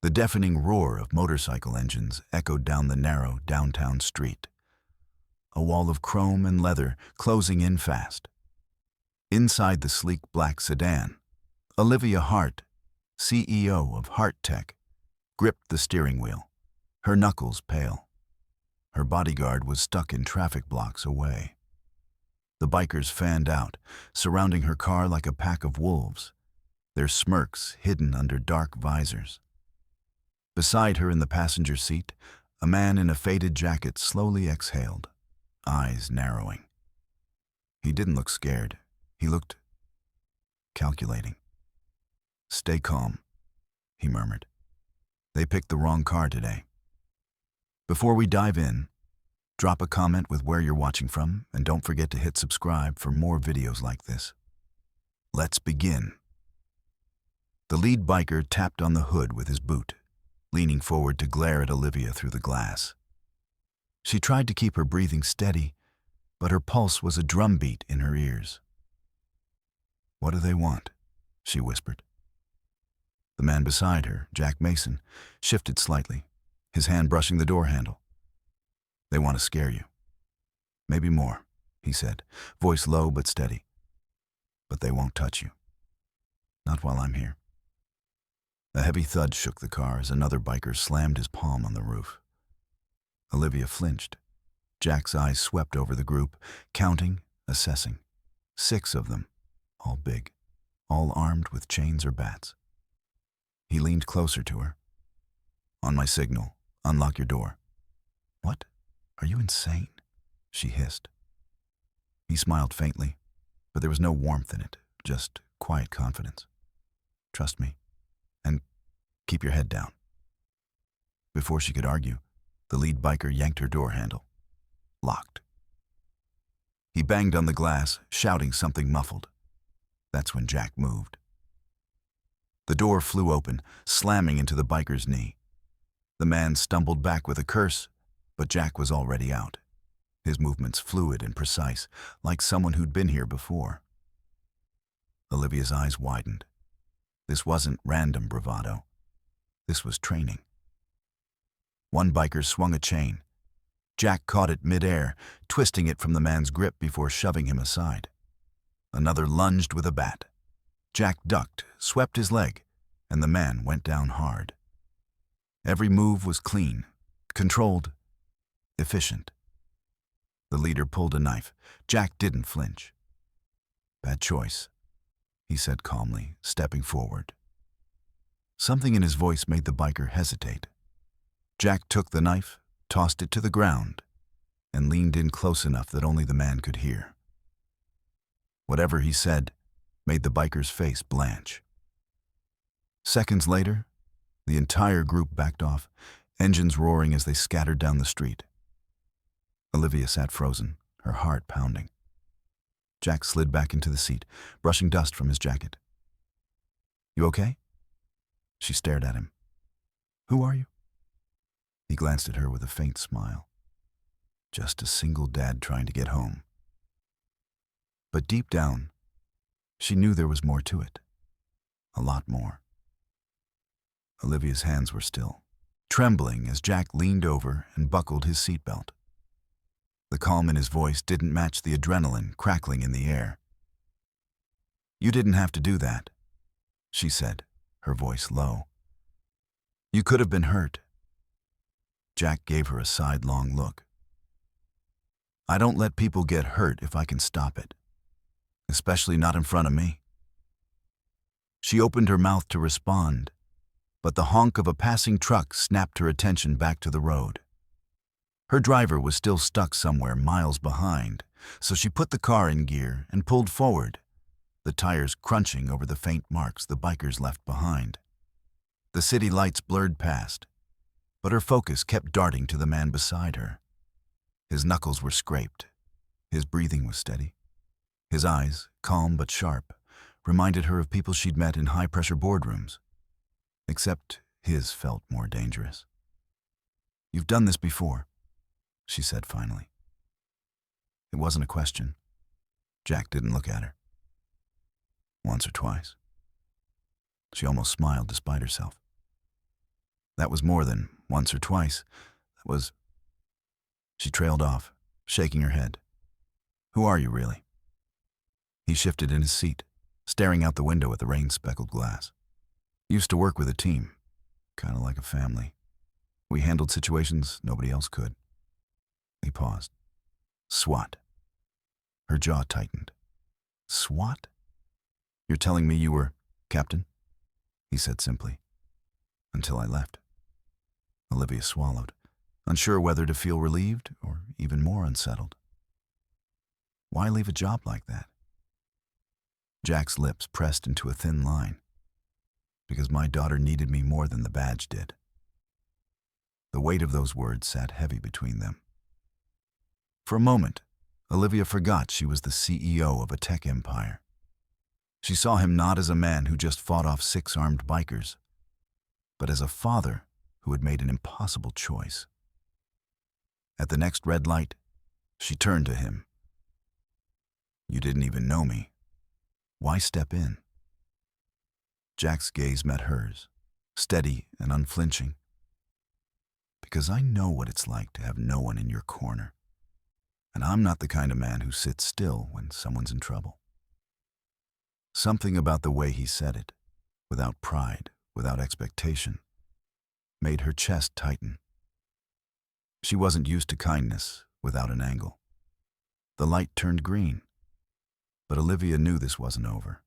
The deafening roar of motorcycle engines echoed down the narrow downtown street. A wall of chrome and leather closing in fast. Inside the sleek black sedan, Olivia Hart, CEO of Hart Tech, gripped the steering wheel, her knuckles pale. Her bodyguard was stuck in traffic blocks away. The bikers fanned out, surrounding her car like a pack of wolves, their smirks hidden under dark visors. Beside her in the passenger seat, a man in a faded jacket slowly exhaled, eyes narrowing. He didn't look scared. He looked calculating. "Stay calm," he murmured. "They picked the wrong car today." Before we dive in, drop a comment with where you're watching from, and don't forget to hit subscribe for more videos like this. Let's begin. The lead biker tapped on the hood with his boot, leaning forward to glare at Olivia through the glass. She tried to keep her breathing steady, but her pulse was a drumbeat in her ears. "What do they want?" she whispered. The man beside her, Jack Mason, shifted slightly, his hand brushing the door handle. "They want to scare you. Maybe more," he said, voice low but steady. "But they won't touch you. Not while I'm here." A heavy thud shook the car as another biker slammed his palm on the roof. Olivia flinched. Jack's eyes swept over the group, counting, assessing. 6 of them, all big, all armed with chains or bats. He leaned closer to her. "On my signal, unlock your door." "What? Are you insane?" she hissed. He smiled faintly, but there was no warmth in it, just quiet confidence. "Trust me, and keep your head down." Before she could argue, the lead biker yanked her door handle. Locked. He banged on the glass, shouting something muffled. That's when Jack moved. The door flew open, slamming into the biker's knee. The man stumbled back with a curse, but Jack was already out, his movements fluid and precise, like someone who'd been here before. Olivia's eyes widened. This wasn't random bravado. This was training. One biker swung a chain. Jack caught it midair, twisting it from the man's grip before shoving him aside. Another lunged with a bat. Jack ducked, swept his leg, and the man went down hard. Every move was clean, controlled, efficient. The leader pulled a knife. Jack didn't flinch. "Bad choice," he said calmly, stepping forward. Something in his voice made the biker hesitate. Jack took the knife, tossed it to the ground, and leaned in close enough that only the man could hear. Whatever he said made the biker's face blanch. Seconds later, the entire group backed off, engines roaring as they scattered down the street. Olivia sat frozen, her heart pounding. Jack slid back into the seat, brushing dust from his jacket. "You okay?" She stared at him. "Who are you?" He glanced at her with a faint smile. Just a single dad trying to get home. But deep down, she knew there was more to it. A lot more. Olivia's hands were still, trembling as Jack leaned over and buckled his seatbelt. The calm in his voice didn't match the adrenaline crackling in the air. "You didn't have to do that," she said, her voice low. "You could have been hurt." Jack gave her a sidelong look. "I don't let people get hurt if I can stop it, especially not in front of me." She opened her mouth to respond, but the honk of a passing truck snapped her attention back to the road. Her driver was still stuck somewhere miles behind, so she put the car in gear and pulled forward, the tires crunching over the faint marks the bikers left behind. The city lights blurred past, but her focus kept darting to the man beside her. His knuckles were scraped. His breathing was steady. His eyes, calm but sharp, reminded her of people she'd met in high-pressure boardrooms. Except his felt more dangerous. "You've done this before," she said finally. It wasn't a question. Jack didn't look at her. "Once or twice." She almost smiled despite herself. That was more than once or twice. That was... She trailed off, shaking her head. Who are you, really? He shifted in his seat, staring out the window at the rain-speckled glass. Used to work with a team, kind of like a family. We handled situations nobody else could. He paused. SWAT. Her jaw tightened. SWAT? You're telling me you were captain? He said simply. Until I left. Olivia swallowed, unsure whether to feel relieved or even more unsettled. Why leave a job like that? Jack's lips pressed into a thin line. Because my daughter needed me more than the badge did. The weight of those words sat heavy between them. For a moment, Olivia forgot she was the CEO of a tech empire. She saw him not as a man who just fought off 6 armed bikers, but as a father who had made an impossible choice. At the next red light, she turned to him. You didn't even know me. Why step in? Jack's gaze met hers, steady and unflinching. Because I know what it's like to have no one in your corner. And I'm not the kind of man who sits still when someone's in trouble. Something about the way he said it, without pride, without expectation, made her chest tighten. She wasn't used to kindness without an angle. The light turned green, but Olivia knew this wasn't over.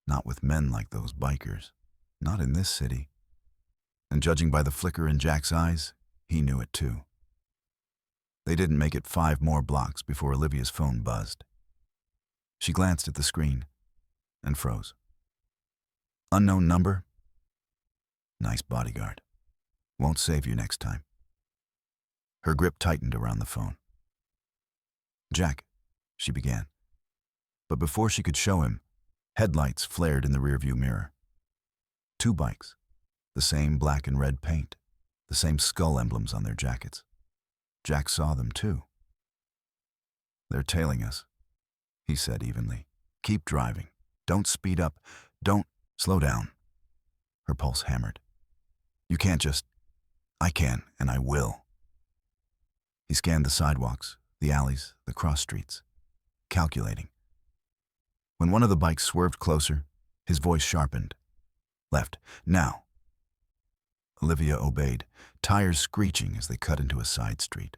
Not with men like those bikers, not in this city. And judging by the flicker in Jack's eyes, he knew it too. They didn't make it 5 more blocks before Olivia's phone buzzed. She glanced at the screen and froze. Unknown number? Nice bodyguard. Won't save you next time. Her grip tightened around the phone. Jack, she began. But before she could show him, headlights flared in the rearview mirror. 2 bikes, the same black and red paint, the same skull emblems on their jackets. Jack saw them too. They're tailing us, he said evenly. Keep driving. Don't speed up. Don't slow down. Her pulse hammered. You can't just... I can, and I will. He scanned the sidewalks, the alleys, the cross streets, calculating. When one of the bikes swerved closer, his voice sharpened. Left, now. Olivia obeyed, tires screeching as they cut into a side street.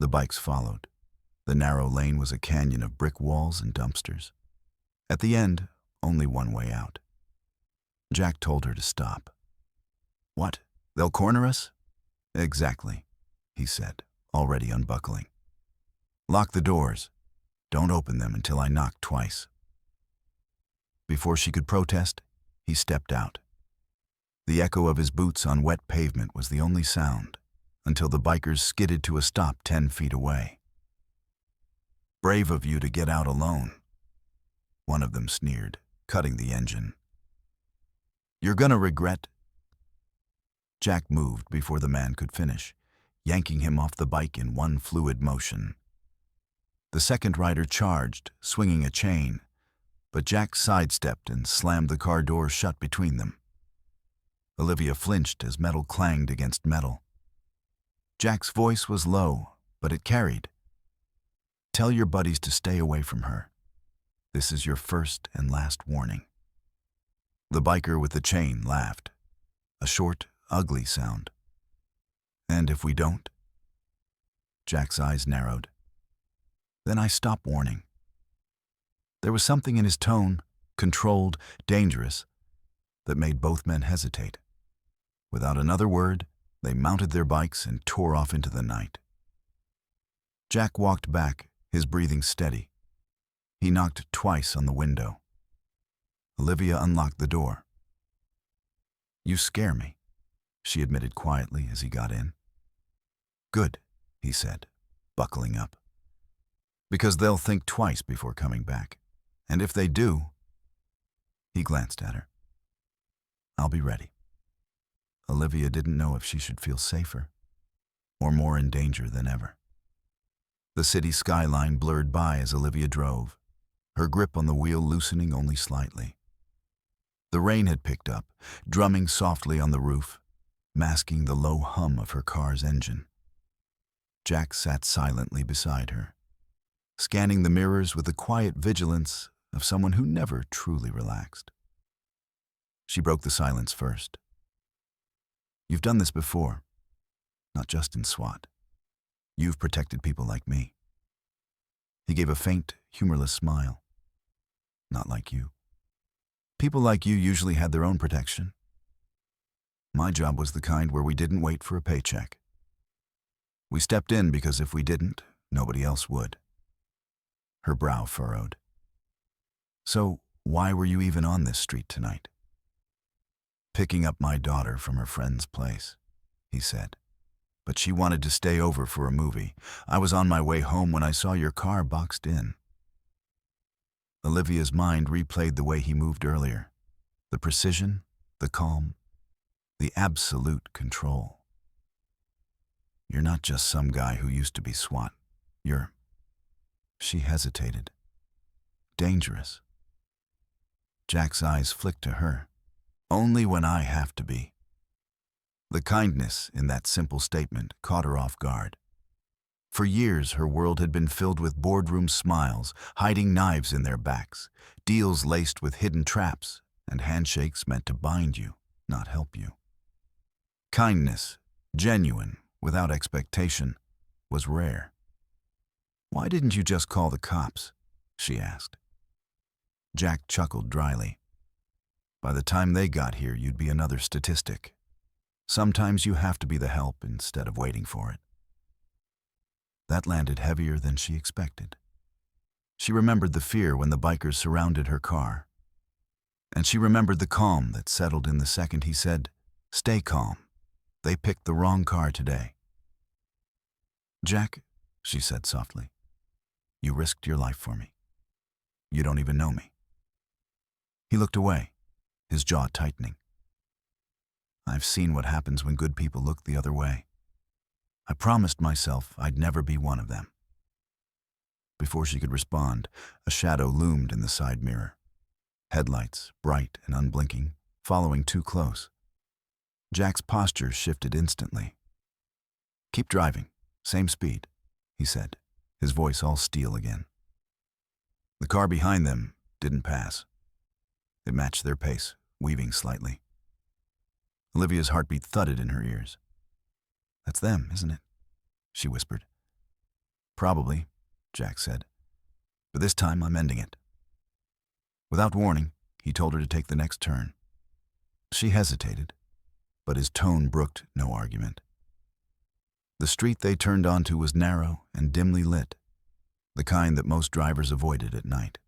The bikes followed. The narrow lane was a canyon of brick walls and dumpsters. At the end, only one way out. Jack told her to stop. What? They'll corner us? Exactly, he said, already unbuckling. Lock the doors. Don't open them until I knock twice. Before she could protest, he stepped out. The echo of his boots on wet pavement was the only sound, until the bikers skidded to a stop 10 feet away. Brave of you to get out alone, one of them sneered, cutting the engine. You're gonna regret... Jack moved before the man could finish, yanking him off the bike in one fluid motion. The second rider charged, swinging a chain, but Jack sidestepped and slammed the car door shut between them. Olivia flinched as metal clanged against metal. Jack's voice was low, but it carried. Tell your buddies to stay away from her. This is your first and last warning. The biker with the chain laughed. A short, ugly sound. And if we don't? Jack's eyes narrowed. Then I stop warning. There was something in his tone, controlled, dangerous, that made both men hesitate. Without another word, they mounted their bikes and tore off into the night. Jack walked back, his breathing steady. He knocked twice on the window. Olivia unlocked the door. You scare me, she admitted quietly as he got in. Good, he said, buckling up. Because they'll think twice before coming back. And if they do... He glanced at her. I'll be ready. Olivia didn't know if she should feel safer or more in danger than ever. The city skyline blurred by as Olivia drove, her grip on the wheel loosening only slightly. The rain had picked up, drumming softly on the roof, masking the low hum of her car's engine. Jack sat silently beside her, scanning the mirrors with the quiet vigilance of someone who never truly relaxed. She broke the silence first. "You've done this before, not just in SWAT. You've protected people like me." He gave a faint, humorless smile. "Not like you. People like you usually had their own protection. My job was the kind where we didn't wait for a paycheck. We stepped in because if we didn't, nobody else would." Her brow furrowed. "So, why were you even on this street tonight?" "Picking up my daughter from her friend's place," he said. "But she wanted to stay over for a movie. I was on my way home when I saw your car boxed in." Olivia's mind replayed the way he moved earlier. The precision, the calm, the absolute control. "You're not just some guy who used to be SWAT. You're—" She hesitated. "Dangerous." Jack's eyes flicked to her. "Only when I have to be." The kindness in that simple statement caught her off guard. For years, her world had been filled with boardroom smiles, hiding knives in their backs, deals laced with hidden traps, and handshakes meant to bind you, not help you. Kindness, genuine, without expectation, was rare. "Why didn't you just call the cops?" she asked. Jack chuckled dryly. "By the time they got here, you'd be another statistic. Sometimes you have to be the help instead of waiting for it." That landed heavier than she expected. She remembered the fear when the bikers surrounded her car. And she remembered the calm that settled in the second he said, "Stay calm. They picked the wrong car today." "Jack," she said softly, "you risked your life for me. You don't even know me." He looked away, his jaw tightening. "I've seen what happens when good people look the other way. I promised myself I'd never be one of them." Before she could respond, a shadow loomed in the side mirror. Headlights, bright and unblinking, following too close. Jack's posture shifted instantly. "Keep driving, same speed," he said, his voice all steel again. The car behind them didn't pass. It matched their pace, weaving slightly. Olivia's heartbeat thudded in her ears. "That's them, isn't it?" she whispered. "Probably," Jack said. "But this time I'm ending it." Without warning, he told her to take the next turn. She hesitated, but his tone brooked no argument. The street they turned onto was narrow and dimly lit, the kind that most drivers avoided at night.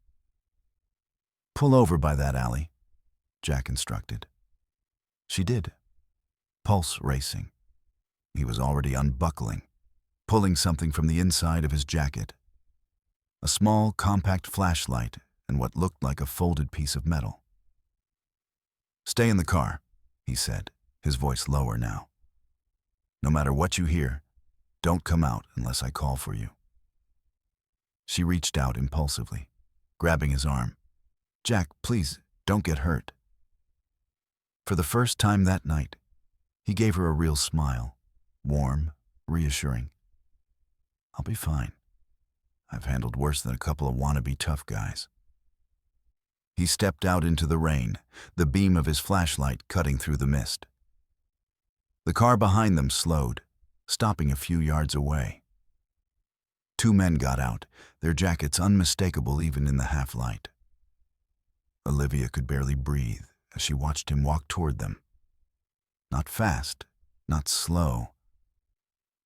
"Pull over by that alley," Jack instructed. She did, pulse racing. He was already unbuckling, pulling something from the inside of his jacket. A small, compact flashlight and what looked like a folded piece of metal. "Stay in the car," he said, his voice lower now. "No matter what you hear, don't come out unless I call for you." She reached out impulsively, grabbing his arm. "Jack, please, don't get hurt." For the first time that night, he gave her a real smile, warm, reassuring. "I'll be fine. I've handled worse than a couple of wannabe tough guys." He stepped out into the rain, the beam of his flashlight cutting through the mist. The car behind them slowed, stopping a few yards away. Two men got out, their jackets unmistakable even in the half-light. Olivia could barely breathe as she watched him walk toward them. Not fast, not slow,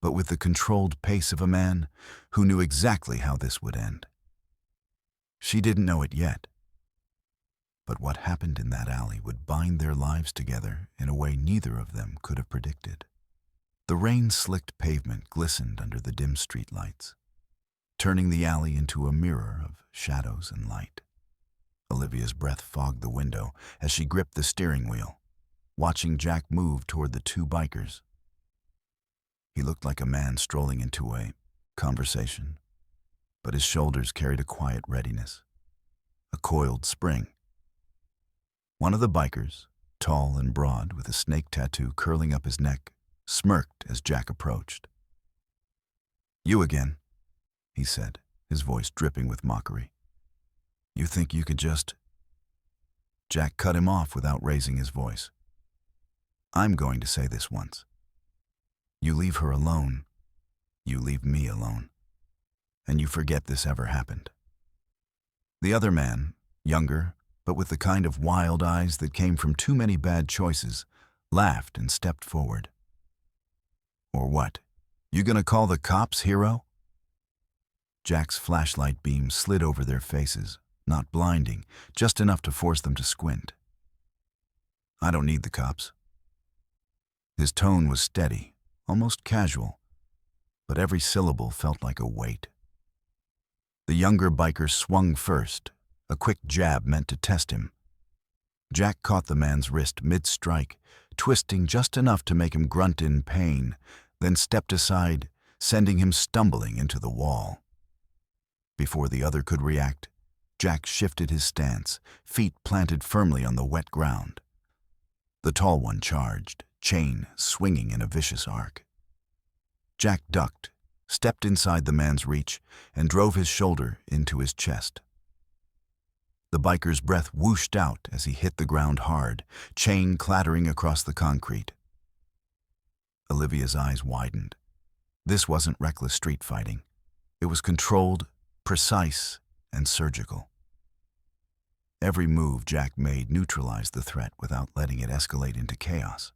but with the controlled pace of a man who knew exactly how this would end. She didn't know it yet, but what happened in that alley would bind their lives together in a way neither of them could have predicted. The rain-slicked pavement glistened under the dim streetlights, turning the alley into a mirror of shadows and light. Olivia's breath fogged the window as she gripped the steering wheel, watching Jack move toward the two bikers. He looked like a man strolling into a conversation, but his shoulders carried a quiet readiness, a coiled spring. One of the bikers, tall and broad with a snake tattoo curling up his neck, smirked as Jack approached. "You again," he said, his voice dripping with mockery. "You think you could just—" Jack cut him off without raising his voice. "I'm going to say this once. You leave her alone, you leave me alone, and you forget this ever happened." The other man, younger, but with the kind of wild eyes that came from too many bad choices, laughed and stepped forward. "Or what? You gonna call the cops, hero?" Jack's flashlight beam slid over their faces, not blinding, just enough to force them to squint. "I don't need the cops." His tone was steady, almost casual, but every syllable felt like a weight. The younger biker swung first, a quick jab meant to test him. Jack caught the man's wrist mid-strike, twisting just enough to make him grunt in pain, then stepped aside, sending him stumbling into the wall. Before the other could react, Jack shifted his stance, feet planted firmly on the wet ground. The tall one charged, chain swinging in a vicious arc. Jack ducked, stepped inside the man's reach, and drove his shoulder into his chest. The biker's breath whooshed out as he hit the ground hard, chain clattering across the concrete. Olivia's eyes widened. This wasn't reckless street fighting. It was controlled, precise, and surgical. Every move Jack made neutralized the threat without letting it escalate into chaos.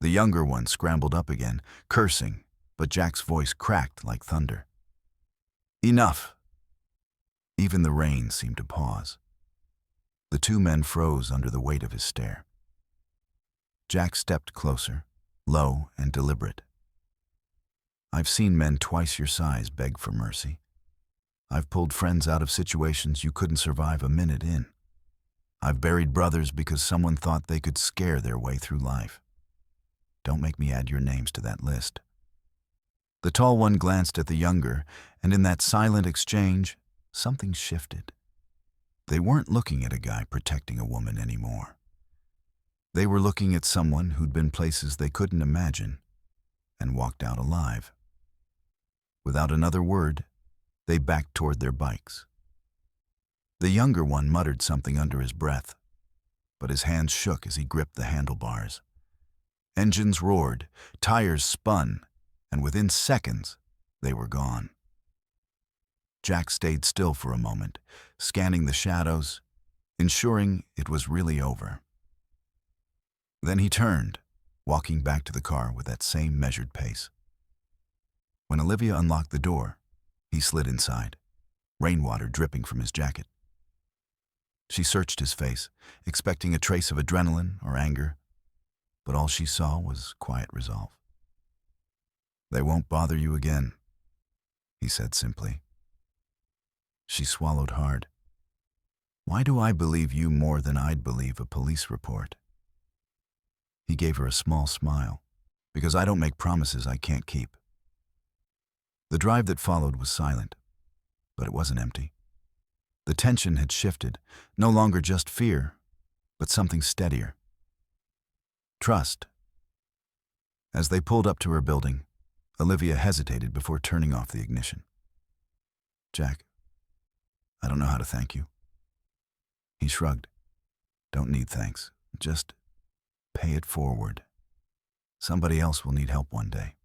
The younger one scrambled up again, cursing, but Jack's voice cracked like thunder. "Enough!" Even the rain seemed to pause. The two men froze under the weight of his stare. Jack stepped closer, low and deliberate. "I've seen men twice your size beg for mercy. I've pulled friends out of situations you couldn't survive a minute in. I've buried brothers because someone thought they could scare their way through life. Don't make me add your names to that list." The tall one glanced at the younger, and in that silent exchange, something shifted. They weren't looking at a guy protecting a woman anymore. They were looking at someone who'd been places they couldn't imagine and walked out alive. Without another word, they backed toward their bikes. The younger one muttered something under his breath, but his hands shook as he gripped the handlebars. Engines roared, tires spun, and within seconds, they were gone. Jack stayed still for a moment, scanning the shadows, ensuring it was really over. Then he turned, walking back to the car with that same measured pace. When Olivia unlocked the door, he slid inside, rainwater dripping from his jacket. She searched his face, expecting a trace of adrenaline or anger, but all she saw was quiet resolve. "They won't bother you again," he said simply. She swallowed hard. "Why do I believe you more than I'd believe a police report?" He gave her a small smile. "Because I don't make promises I can't keep." The drive that followed was silent, but it wasn't empty. The tension had shifted, no longer just fear, but something steadier. Trust. As they pulled up to her building, Olivia hesitated before turning off the ignition. "Jack, I don't know how to thank you." He shrugged. "Don't need thanks. Just pay it forward. Somebody else will need help one day."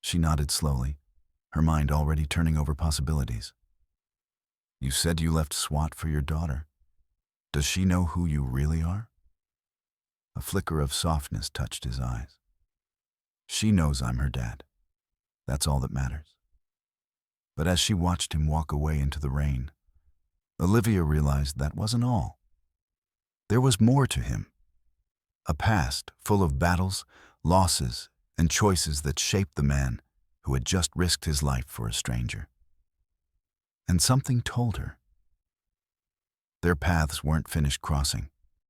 She nodded slowly, her mind already turning over possibilities. "You said you left SWAT for your daughter. Does she know who you really are?" A flicker of softness touched his eyes. "She knows I'm her dad. That's all that matters." But as she watched him walk away into the rain, Olivia realized that wasn't all. There was more to him. A past full of battles, losses, and choices that shaped the man who had just risked his life for a stranger. And something told her. Their paths weren't finished crossing.